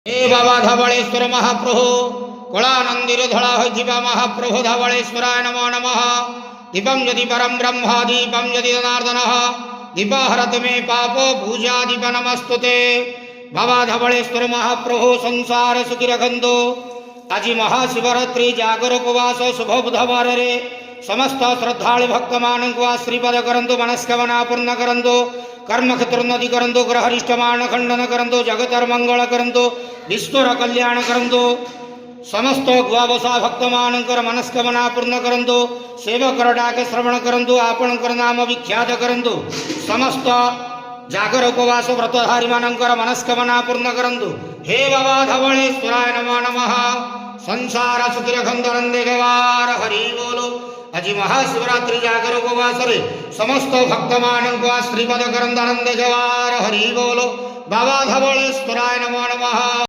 हे बाबा धवलेश्वर महाप्रभु कलानंदीर धड़ा होइथिबा महाप्रभु धवलेश्वराय नमो नमः। दीपम यदि परम ब्रह्म दीपम यदि जनार्दन दीप हरत मे पापो पूजा दीप नमस्तुते। बाबा धवलेश्वर महाप्रभु संसार सुखी रखंतु। आज महाशिवरात्रि जागर उपवास शुभ बुधवार रे समस्त श्रद्धालु भक्त मानक आश्रीपद करंतु मनस्कामना पूर्ण करंतु कर्म क्षेत्रोन्नति करंतु ग्रहरिष्टमान खंडन करंतु जगतर मंगल करंतु विश्वर कल्याण करंतु समस्त गुआवसा भक्त मानकर मनस्कामना पूर्ण करंतु सेवक डाक श्रवण करंतु आपणकर नाम विख्यात करंतु समस्त जागर उपवास व्रतधारी मानकर मनस्कामना पूर्ण करंतु। हे बाबा धवलेश्वराय नमो नमः। संसार सुखी रखंतु नंदे गवार हरि बोलो। आज महाशिवरात्रि जागर उपवास रे समस्त भक्त मानक आश्रीपद करंतु नंदे गवार हरि बोलो। बाबा धवलेश्वराय नमो नमः।